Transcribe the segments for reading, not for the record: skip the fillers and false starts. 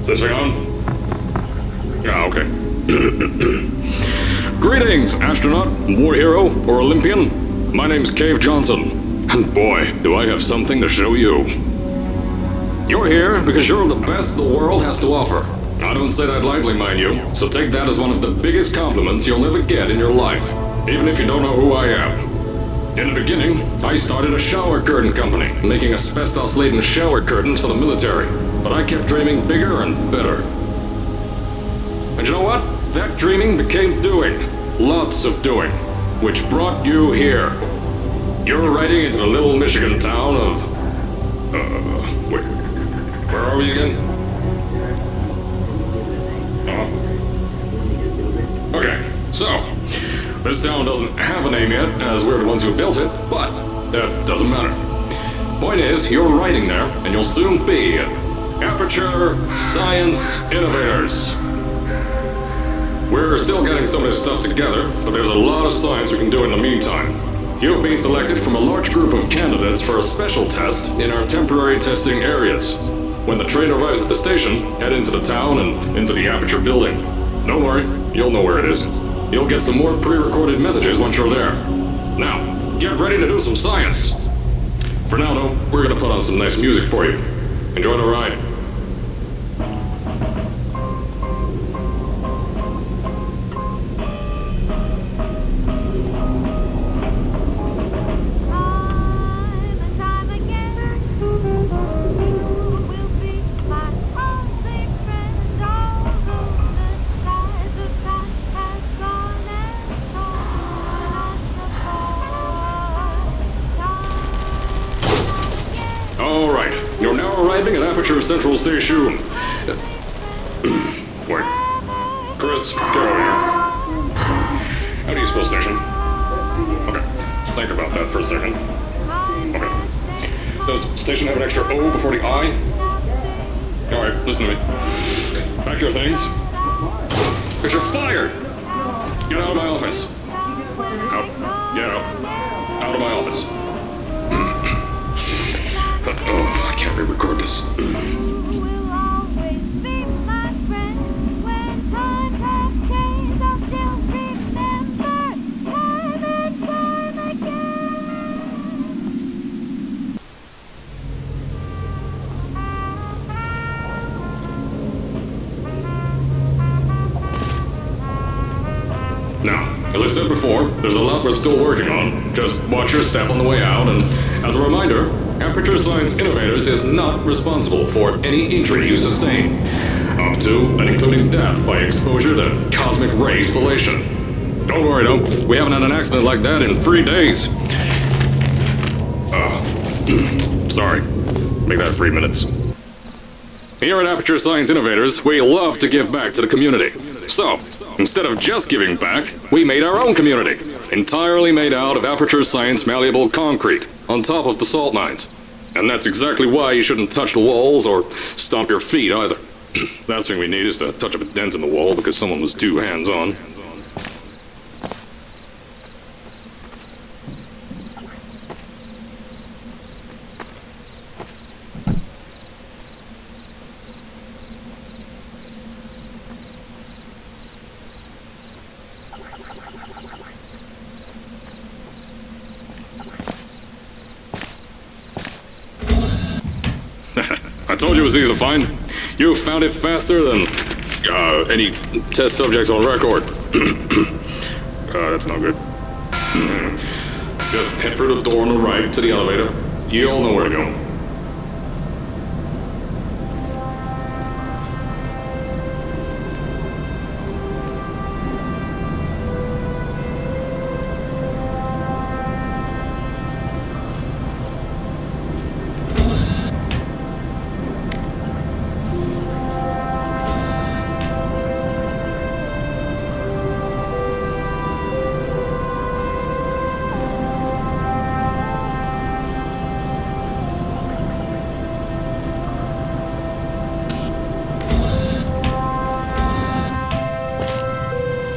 Is this thing on? Yeah, okay. Greetings, astronaut, war hero, or Olympian. My name's Cave Johnson, and boy, do I have something to show you. You're here because you're the best the world has to offer. I don't say that lightly, mind you, so take that as one of the biggest compliments you'll ever get in your life, even if you don't know who I am. In the beginning, I started a shower curtain company, making asbestos-laden shower curtains for the military, but I kept dreaming bigger and better. And you know what? That dreaming became doing. Lots of doing. Which brought you here. You're riding into the little Michigan town of... wait. Where are we again? Okay, so... this town doesn't have a name yet, as we're the ones who built it, but that doesn't matter. Point is, you're riding there, and you'll soon be Aperture Science Innovators. We're still getting some of this stuff together, but there's a lot of science we can do in the meantime. You've been selected from a large group of candidates for a special test in our temporary testing areas. When the train arrives at the station, head into the town and into the Aperture building. Don't worry, you'll know where it is. You'll get some more pre-recorded messages once you're there. Now, get ready to do some science. For now, though, we're gonna put on some nice music for you. Enjoy the ride. Alright, you're now arriving at Aperture Central Station. Wait. Chris, get over here. How do you spell station? Okay, think about that for a second. Okay. Does station have an extra O before the I? Alright, listen to me. Pack your things. Because you're fired! Get out of my office. Out. Get out. Out of my office. Oh, I can't re-record this. Now, as I said before, there's a lot we're still working on. Just watch your step on the way out, and as a reminder, Aperture Science Innovators is not responsible for any injury you sustain, up to and including death by exposure to cosmic ray spallation. Don't worry though, we haven't had an accident like that in 3 days. Sorry, make that 3 minutes. Here at Aperture Science Innovators, we love to give back to the community. So, instead of just giving back, we made our own community, entirely made out of Aperture Science malleable concrete, on top of the salt mines. And that's exactly why you shouldn't touch the walls or stomp your feet either. Last thing we need is to touch up a dent in the wall because someone was too hands-on. I told you it was easy to find. You found it faster than any test subjects on record. That's not good. Just head through the door on the right to the elevator. You all know where to go.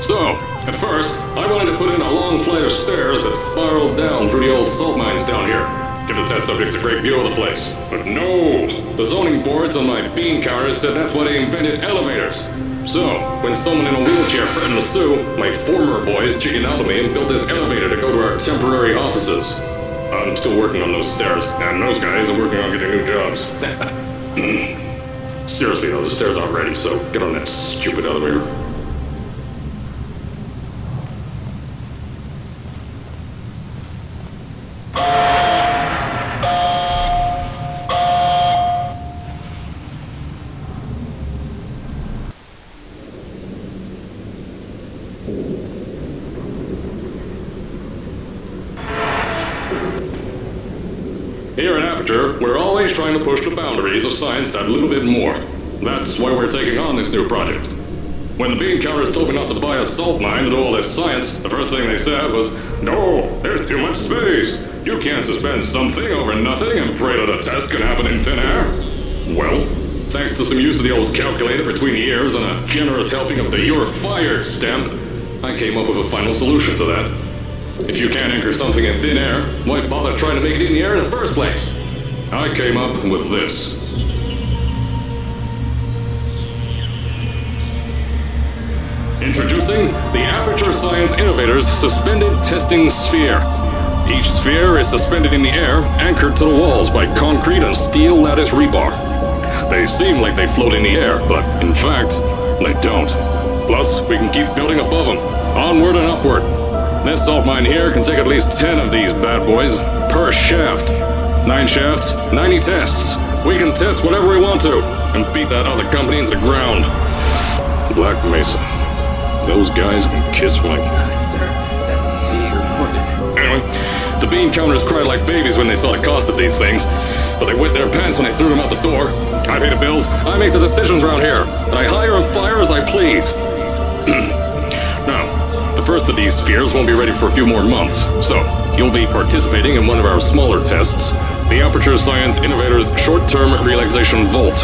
So, at first, I wanted to put in a long flight of stairs that spiraled down through the old salt mines down here. give the test subjects a great view of the place. But no! The zoning boards on my bean counters said that's why they invented elevators. So, when someone in a wheelchair threatened to sue, my former boys chickened out of me and built this elevator to go to our temporary offices. I'm still working on those stairs, and those guys are working on getting new jobs. Seriously though, the stairs aren't ready, so get on that stupid elevator. Here at Aperture, we're always trying to push the boundaries of science that little bit more. That's why we're taking on this new project. When the bean counters told me not to buy a salt mine to do all this science, the first thing they said was, "No, there's too much space. You can't suspend something over nothing and pray that a test can happen in thin air." Well, thanks to some use of the old calculator between the ears and a generous helping of the "you're fired" stamp, I came up with a final solution to that. If you can't anchor something in thin air, why bother trying to make it in the air in the first place? I came up with this. Introducing the Aperture Science Innovators Suspended Testing Sphere. Each sphere is suspended in the air, anchored to the walls by concrete and steel lattice rebar. They seem like they float in the air, but in fact, they don't. Plus, we can keep building above them, onward and upward. This salt mine here can take at least 10 of these bad boys per shaft. 9 shafts, 90 tests. We can test whatever we want to and beat that other company into the ground. Black Mesa. Those guys can kiss my... Anyway, the bean counters cried like babies when they saw the cost of these things, but they wet their pants when I threw them out the door. I pay the bills, I make the decisions around here, and I hire and fire as I please. Now, the first of these spheres won't be ready for a few more months, so you'll be participating in one of our smaller tests, the Aperture Science Innovators Short-Term Relaxation Vault.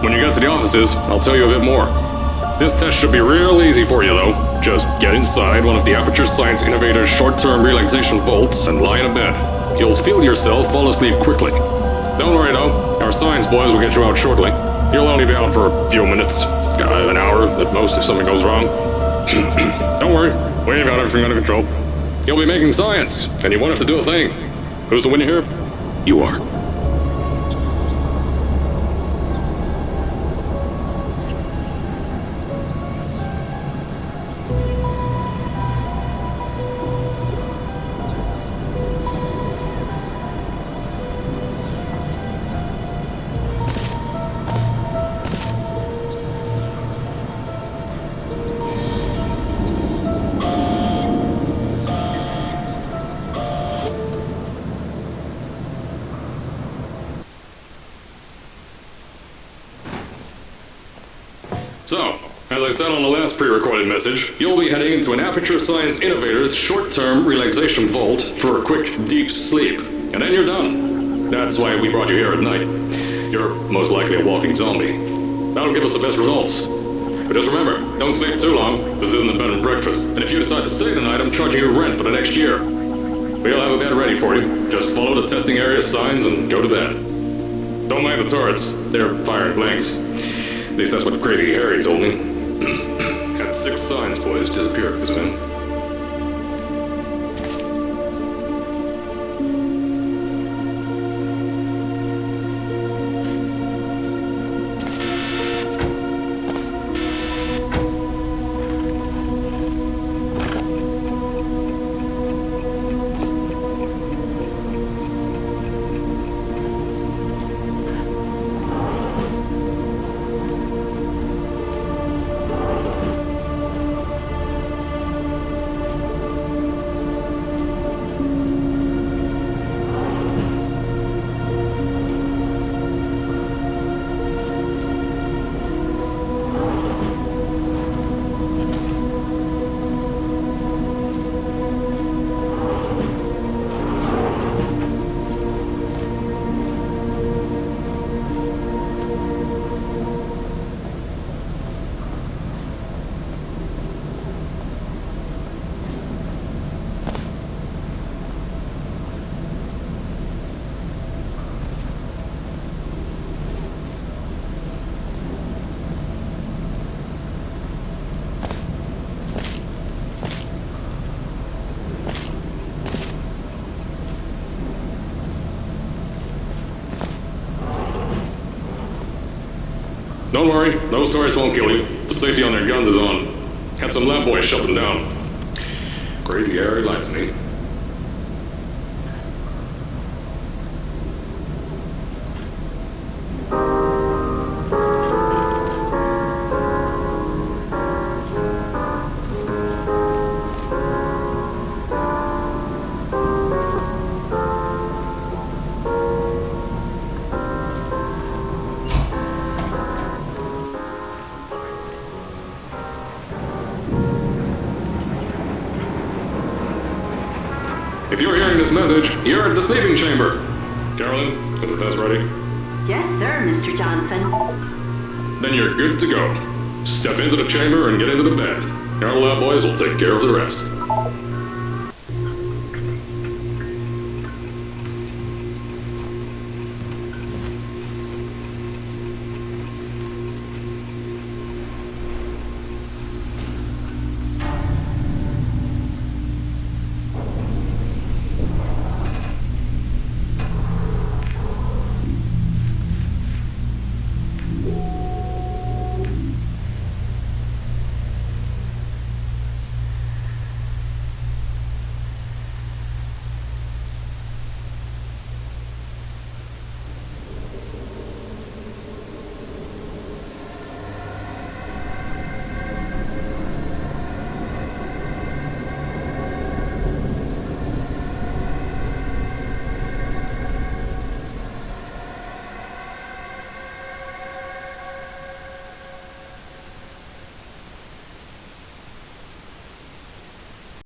When you get to the offices, I'll tell you a bit more. This test should be real easy for you, though. Just get inside one of the Aperture Science Innovators short-term relaxation vaults and lie in a bed. You'll feel yourself fall asleep quickly. Don't worry, though. Our science boys will get you out shortly. You'll only be out for a few minutes. An hour at most if something goes wrong. Don't worry. We've got everything under control. You'll be making science, and you won't have to do a thing. Who's the winner here? You are. So, as I said on the last pre-recorded message, you'll be heading into an Aperture Science Innovators short-term relaxation vault for a quick, deep sleep. And then you're done. That's why we brought you here at night. You're most likely a walking zombie. That'll give us the best results. But just remember, don't sleep too long. This isn't a bed and breakfast. And if you decide to stay tonight, I'm charging you rent for the next year. We'll have a bed ready for you. Just follow the testing area signs and go to bed. Don't mind the turrets. They're firing blanks. At least that's what Crazy Harry told me. Had 6 science boys disappear because of him. Don't worry, those turrets won't kill you. The safety on their guns is on. Had some lab boys shut them down. Crazy Harry lied to me. If you're hearing this message, you're at the sleeping chamber. Carolyn, is the test ready? Yes, sir, Mr. Johnson. Then you're good to go. Step into the chamber and get into the bed. Our lab boys will take care of the rest.